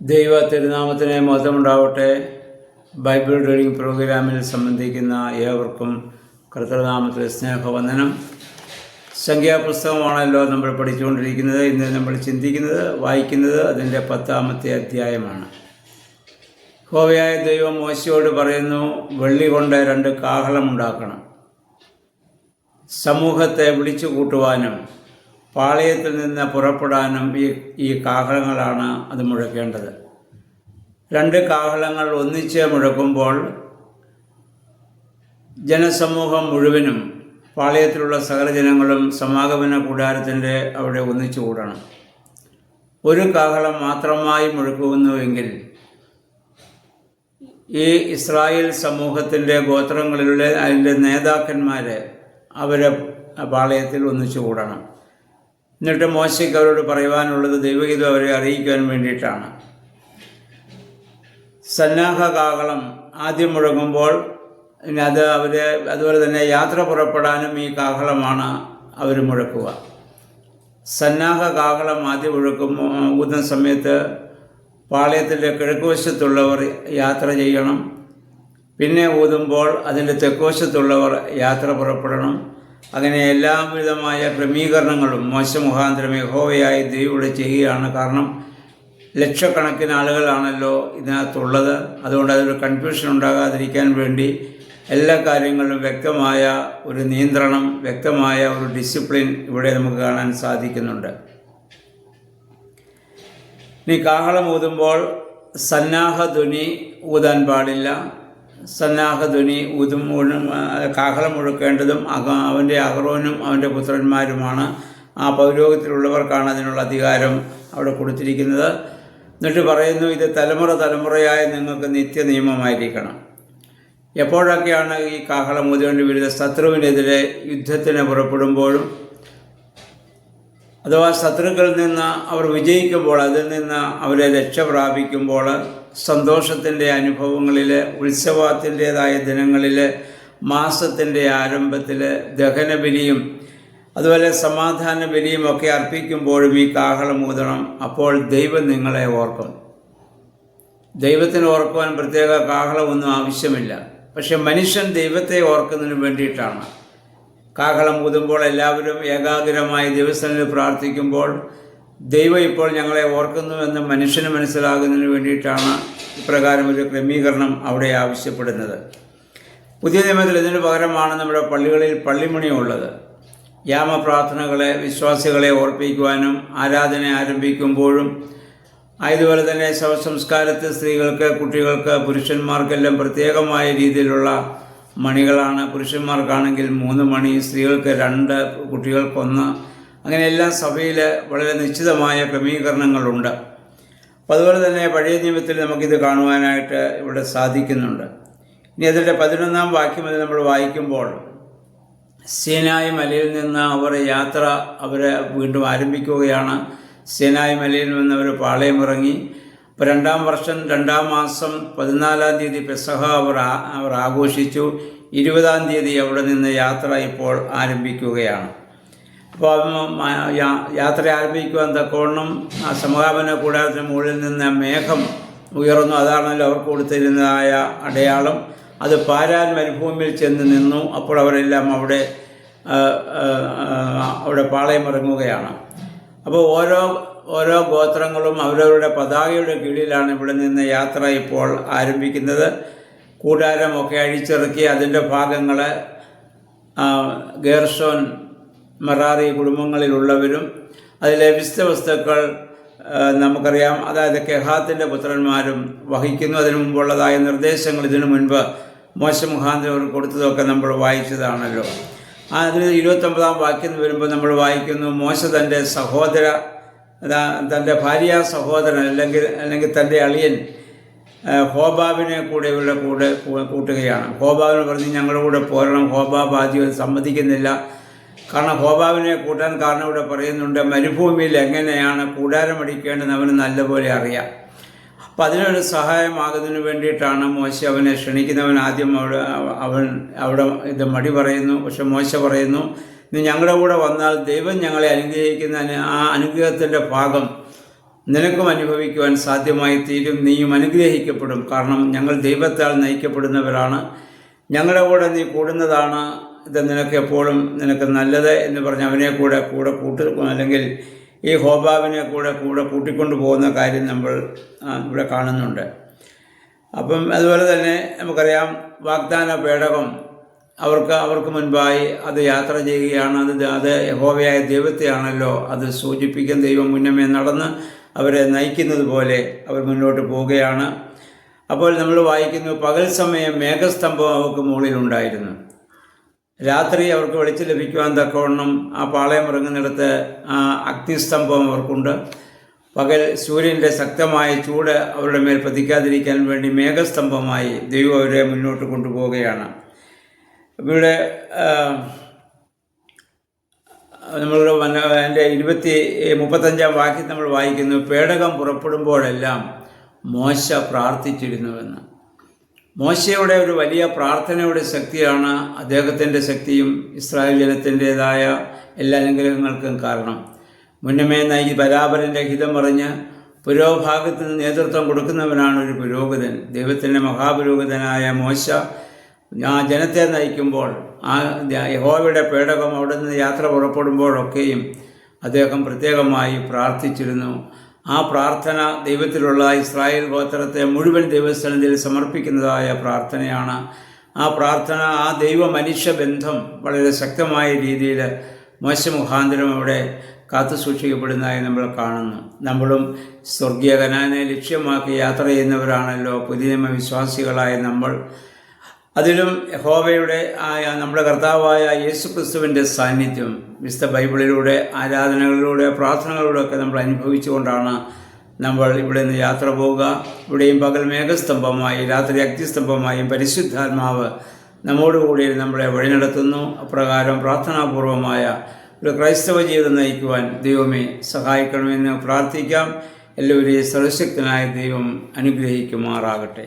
ദൈവ തിരുനാമത്തിന് മഹത്വമുണ്ടാവട്ടെ. Bible reading പ്രോഗ്രാമിൽ സംബന്ധിക്കുന്ന ഏവർക്കും കർത്തൃനാമത്തിൽ സ്നേഹവന്ദനം. സംഖ്യാപുസ്തകമാണല്ലോ നമ്മൾ പഠിച്ചുകൊണ്ടിരിക്കുന്നത്. ഇന്ന് നമ്മൾ ചിന്തിക്കുന്നത്, വായിക്കുന്നത് അതിൻ്റെ 10-ാമത്തെ അധ്യായമാണ്. യഹോവയായ ദൈവം മോശയോട് പറയുന്നു, വെള്ളി കൊണ്ട് 2 കാഹളം ഉണ്ടാക്കണം. സമൂഹത്തെ വിളിച്ചു കൂട്ടുവാനും പാളയത്തിൽ നിന്ന് പുറപ്പെടാനും ഈ കാഹളങ്ങളാണ് അത് മുഴക്കേണ്ടത്. 2 കാഹളങ്ങൾ ഒന്നിച്ച് മുഴക്കുമ്പോൾ ജനസമൂഹം മുഴുവനും, പാളയത്തിലുള്ള സകല ജനങ്ങളും സമാഗമന കൂടാരത്തിൻ്റെ അവിടെ ഒന്നിച്ചു കൂടണം. 1 കാഹളം മാത്രമായി മുഴക്കുന്നുവെങ്കിൽ ഈ ഇസ്രായേൽ സമൂഹത്തിൻ്റെ ഗോത്രങ്ങളിലുള്ള അതിൻ്റെ നേതാക്കന്മാരെ അവരെ പാളയത്തിൽ ഒന്നിച്ചു കൂടണം. എന്നിട്ട് മോശയ്ക്ക് അവരോട് പറയുവാനുള്ളത് ദൈവഗീതം അവരെ അറിയിക്കുവാൻ വേണ്ടിയിട്ടാണ്. സന്നാഹ കാഹളം ആദ്യം മുഴങ്ങുമ്പോൾ അതുപോലെ തന്നെ യാത്ര പുറപ്പെടാനും ഈ കാഹളമാണ് അവർ മുഴക്കുക. സന്നാഹ കാഹളം ആദ്യം ഊതുന്ന സമയത്ത് പാളയത്തിൻ്റെ കിഴക്കുവശത്തുള്ളവർ യാത്ര ചെയ്യണം. പിന്നെ ഊതുമ്പോൾ അതിൻ്റെ തെക്കുവശത്തുള്ളവർ യാത്ര പുറപ്പെടണം. അങ്ങനെ എല്ലാവിധമായ ക്രമീകരണങ്ങളും മോശ മുഖാന്തരം യഹോവയായ ദൈവം ചെയ്യുകയാണ്. കാരണം ലക്ഷക്കണക്കിന് ആളുകളാണല്ലോ ഇതിനകത്തുള്ളത്. അതുകൊണ്ട് അതൊരു കൺഫ്യൂഷൻ ഉണ്ടാകാതിരിക്കാൻ വേണ്ടി എല്ലാ കാര്യങ്ങളിലും വ്യക്തമായ ഒരു നിയന്ത്രണം, വ്യക്തമായ ഒരു ഡിസിപ്ലിൻ ഇവിടെ നമുക്ക് കാണാൻ സാധിക്കുന്നുണ്ട്. ഇനി കാഹളം ഊതുമ്പോൾ സന്നാഹധ്വനി ഊതാൻ പാടില്ല. സന്നാഹധ്വനി കാഹളം മുഴക്കേണ്ടതും അവൻ്റെ അഹറോനും അവൻ്റെ പുത്രന്മാരുമാണ്. ആ പൗരോഹിത്യത്തിലുള്ളവർക്കാണ് അതിനുള്ള അധികാരം അവിടെ കൊടുത്തിരിക്കുന്നത്. എന്നിട്ട് പറയുന്നു, ഇത് തലമുറ തലമുറയായി നിങ്ങൾക്ക് നിത്യ നിയമമായിരിക്കണം. എപ്പോഴൊക്കെയാണ് ഈ കാഹളം ഊതേണ്ടി വരുന്നത്? ശത്രുവിനെതിരെ യുദ്ധത്തിന് പുറപ്പെടുമ്പോഴും, അഥവാ ശത്രുക്കളിൽ നിന്ന് അവർ വിജയിക്കുമ്പോൾ, അതിൽ നിന്ന് അവരെ രക്ഷ പ്രാപിക്കുമ്പോൾ, സന്തോഷത്തിൻ്റെ അനുഭവങ്ങളിൽ, ഉത്സവത്തിൻ്റേതായ ദിനങ്ങളിൽ, മാസത്തിൻ്റെ ആരംഭത്തിൽ ദഹനബലിയും അതുപോലെ സമാധാന ബലിയും ഒക്കെ അർപ്പിക്കുമ്പോഴും ഈ കാഹളം ഊതണം. അപ്പോൾ ദൈവം നിങ്ങളെ ഓർക്കും. ദൈവത്തിന് ഓർക്കുവാൻ പ്രത്യേക കാഹളമൊന്നും ആവശ്യമില്ല. പക്ഷെ മനുഷ്യൻ ദൈവത്തെ ഓർക്കുന്നതിന് വേണ്ടിയിട്ടാണ് കാഹളം ഊതുമ്പോൾ എല്ലാവരും ഏകാഗ്രമായി ദൈവസന്നിധിയിൽ പ്രാർത്ഥിക്കുമ്പോൾ ദൈവം ഇപ്പോൾ ഞങ്ങളെ ഓർക്കുന്നുവെന്ന് മനുഷ്യന് മനസ്സിലാകുന്നതിന് വേണ്ടിയിട്ടാണ് ഇപ്രകാരം ഒരു ക്രമീകരണം അവിടെ ആവശ്യപ്പെടുന്നത്. പുതിയ നിയമത്തിൽ ഇതിന് പകരമാണ് നമ്മുടെ പള്ളികളിൽ പള്ളിമണി ഉള്ളത്. യാമപ്രാർത്ഥനകളെ, വിശ്വാസികളെ ഓർപ്പിക്കുവാനും ആരാധന ആരംഭിക്കുമ്പോഴും, അതുപോലെ തന്നെ ശവസംസ്കാരത്തിൽ സ്ത്രീകൾക്ക്, കുട്ടികൾക്ക്, പുരുഷന്മാർക്കെല്ലാം പ്രത്യേകമായ രീതിയിലുള്ള മണികളാണ്. പുരുഷന്മാർക്കാണെങ്കിൽ 3 മണി, സ്ത്രീകൾക്ക് 2, കുട്ടികൾക്ക് 1. അങ്ങനെ എല്ലാ സഭയിൽ വളരെ നിശ്ചിതമായ ക്രമീകരണങ്ങളുണ്ട്. അപ്പോൾ അതുപോലെ തന്നെ പഴയ നിയമത്തിൽ നമുക്കിത് കാണുവാനായിട്ട് ഇവിടെ സാധിക്കുന്നുണ്ട്. ഇനി അതിൻ്റെ 11-ാം വാക്യം അത് നമ്മൾ വായിക്കുമ്പോൾ, സീനായി മലയിൽ നിന്ന് അവർ വീണ്ടും ആരംഭിക്കുകയാണ്. സീനായി മലയിൽ നിന്ന് അവർ പാളയമിറങ്ങി. ഇപ്പോൾ 2-ാം വർഷം 2-ാം മാസം 14-ാം തീയതി പെസഹ അവർ ആഘോഷിച്ചു. 20-ാം തീയതി അവിടെ നിന്ന് യാത്ര ഇപ്പോൾ ആരംഭിക്കുകയാണ്. അപ്പോൾ യാത്ര ആരംഭിക്കുവാൻ തക്കവണ്ണം ആ സമാഗമന കൂടാരത്തിന് മുകളിൽ നിന്ന് മേഘം ഉയർന്നു. അതാണല്ലോ അവർക്ക് കൊടുത്തിരുന്നതായ അടയാളം. അത് പാരാൻ മരുഭൂമിയിൽ ചെന്ന് നിന്നു. അപ്പോൾ അവരെല്ലാം അവിടെ പാളയമിറങ്ങുകയാണ്. അപ്പോൾ ഓരോ ഗോത്രങ്ങളും അവരവരുടെ പതാകയുടെ കീഴിലാണ് ഇവിടെ നിന്ന് യാത്ര ഇപ്പോൾ ആരംഭിക്കുന്നത്. കൂടാരമൊക്കെ അഴിച്ചിറക്കി അതിൻ്റെ ഭാഗങ്ങൾ ഗേർഷോൻ, മെറാറി കുടുംബങ്ങളിലുള്ളവരും അതിലെ വിശുദ്ധ വസ്തുക്കൾ നമുക്കറിയാം, അതായത് കെഹാത്തിൻ്റെ പുത്രന്മാരും വഹിക്കുന്നു. അതിനു മുമ്പുള്ളതായ നിർദ്ദേശങ്ങൾ ഇതിനു മുൻപ് മോശ മുഖാന്തരം കൊടുത്തതൊക്കെ നമ്മൾ വായിച്ചതാണല്ലോ. അതിന് 29-ാം വാക്യം വരുമ്പോൾ നമ്മൾ വായിക്കുന്നു, മോശ തൻ്റെ ഭാര്യ സഹോദരൻ അല്ലെങ്കിൽ തൻ്റെ അളിയൻ ഹോബാബിനെ ഇവരുടെ കൂടെ കൂട്ടുകയാണ്. ഹോബാബിന് പറഞ്ഞ് ഞങ്ങളുടെ കൂടെ പോരണം. ഹോബാബ് ആദ്യം സമ്മതിക്കുന്നില്ല. കാരണം ഹോബാബിനെ കൂട്ടാൻ കാരണം ഇവിടെ പറയുന്നുണ്ട്, മരുഭൂമിയിൽ എങ്ങനെയാണ് കൂടാരമടിക്കേണ്ടതെന്ന് അവന് നല്ലപോലെ അറിയാം. അപ്പം അതിനൊരു സഹായമാകുന്നതിന് വേണ്ടിയിട്ടാണ് മോശ അവനെ ക്ഷണിക്കുന്നവൻ. ആദ്യം അവിടെ ഇത് മടി പറയുന്നു. പക്ഷെ മോശ പറയുന്നു, നീ ഞങ്ങളുടെ കൂടെ വന്നാൽ ദൈവം ഞങ്ങളെ അനുഗ്രഹിക്കുന്ന ആ അനുഗ്രഹത്തിൻ്റെ ഭാഗം നിനക്കും അനുഭവിക്കുവാൻ സാധ്യമായി തീരും. നീയും അനുഗ്രഹിക്കപ്പെടും. കാരണം ഞങ്ങൾ ദൈവത്താൽ നയിക്കപ്പെടുന്നവരാണ്. ഞങ്ങളുടെ കൂടെ നീ കൂടുന്നതാണ് ഇത് നിനക്ക് എപ്പോഴും നിനക്ക് നല്ലത് എന്ന് പറഞ്ഞ് അവനെ കൂടെ അല്ലെങ്കിൽ ഈ ഹോബാബിനെ കൂടെ കൂട്ടിക്കൊണ്ടു പോകുന്ന കാര്യം നമ്മൾ ഇവിടെ കാണുന്നുണ്ട്. അപ്പം അതുപോലെ തന്നെ നമുക്കറിയാം, വാഗ്ദാന പേടകം അവർക്ക് മുൻപായി അത് യാത്ര ചെയ്യുകയാണ്. അത് യഹോവയായ ദൈവത്തെയാണല്ലോ അത് സൂചിപ്പിക്കും. ദൈവം മുന്നമേ നടന്ന് അവരെ നയിക്കുന്നത് പോലെ അവർ മുന്നോട്ട് പോവുകയാണ്. അപ്പോൾ നമ്മൾ വായിക്കുന്നു, പകൽ സമയം മേഘസ്തംഭം അവർക്ക് മുകളിലുണ്ടായിരുന്നു, രാത്രി അവർക്ക് വെളിച്ചം ലഭിക്കുവാൻ തക്കവണ്ണം ആ പാളയം ഇറങ്ങുന്നിടത്ത് അഗ്നിസ്തംഭം അവർക്കുണ്ട്. പകൽ സൂര്യൻ്റെ ശക്തമായ ചൂട് അവരുടെ മേൽ പതിക്കാതിരിക്കാൻ വേണ്ടി മേഘസ്തംഭമായി ദൈവം അവരെ മുന്നോട്ട് കൊണ്ടുപോവുകയാണ്. ഇവിടെ നമ്മളുടെ എൻ്റെ 35-ാം വാക്യം നമ്മൾ വായിക്കുന്നു, പേടകം പുറപ്പെടുമ്പോഴെല്ലാം മോശ പ്രാർത്ഥിച്ചിരുന്നുവെന്ന്. മോശയുടെ ഒരു വലിയ പ്രാർത്ഥനയുടെ ശക്തിയാണ് അദ്ദേഹത്തിൻ്റെ ശക്തിയും ഇസ്രായേൽ ജനത്തിൻ്റേതായ എല്ലാ അനുഗ്രഹങ്ങൾക്കും കാരണം. മുന്നമേ ബരാബറിൻ്റെ ഹിതം പറഞ്ഞ് പുരോഭാഗത്തിന് നേതൃത്വം കൊടുക്കുന്നവനാണ് ഒരു പുരോഹിതൻ. ദൈവത്തിൻ്റെ മഹാപുരോഹിതനായ മോശ ആ ജനത്തെ നയിക്കുമ്പോൾ, ആ യഹോവയുടെ പേടകം അവിടെ നിന്ന് യാത്ര പുറപ്പെടുമ്പോഴൊക്കെയും അദ്ദേഹം പ്രത്യേകമായി പ്രാർത്ഥിച്ചിരുന്നു. ആ പ്രാർത്ഥന ദൈവത്തിലുള്ള ഇസ്രായേൽ ഗോത്രത്തെ മുഴുവൻ ദൈവസ്ഥലത്തിൽ സമർപ്പിക്കുന്നതായ പ്രാർത്ഥനയാണ്. ആ പ്രാർത്ഥന, ആ ദൈവ മനുഷ്യ ബന്ധം വളരെ ശക്തമായ രീതിയിൽ മോശ മുഖാന്തരം അവിടെ കാത്തു സൂക്ഷിക്കപ്പെടുന്നതായി നമ്മൾ കാണുന്നു. നമ്മളും സ്വർഗീയ കനാനെ ലക്ഷ്യമാക്കി യാത്ര ചെയ്യുന്നവരാണല്ലോ പുതിയ നിയമ വിശ്വാസികളായ നമ്മൾ. അതിലും യഹോവയുടെ നമ്മുടെ കർത്താവായ യേശു ക്രിസ്തുവിൻ്റെ സാന്നിധ്യം വിശുദ്ധ ബൈബിളിലൂടെ, ആരാധനകളിലൂടെ, പ്രാർത്ഥനകളിലൂടെയൊക്കെ നമ്മൾ അനുഭവിച്ചുകൊണ്ടാണ് നമ്മൾ ഇവിടെ നിന്ന് യാത്ര പോവുക. ഇവിടെയും പകൽ മേഘസ്തംഭമായി, രാത്രി അഗ്നിസ്തംഭമായും പരിശുദ്ധാത്മാവ് നമ്മോടുകൂടി നമ്മളെ വഴി നടത്തുന്നു. അപ്രകാരം പ്രാർത്ഥനാപൂർവമായ ഒരു ക്രൈസ്തവ ജീവിതം നയിക്കുവാൻ ദൈവമേ സഹായിക്കണമെന്ന് പ്രാർത്ഥിക്കാം. എല്ലാവരെയും സർവശക്തനായ ദൈവം അനുഗ്രഹിക്കുമാറാകട്ടെ.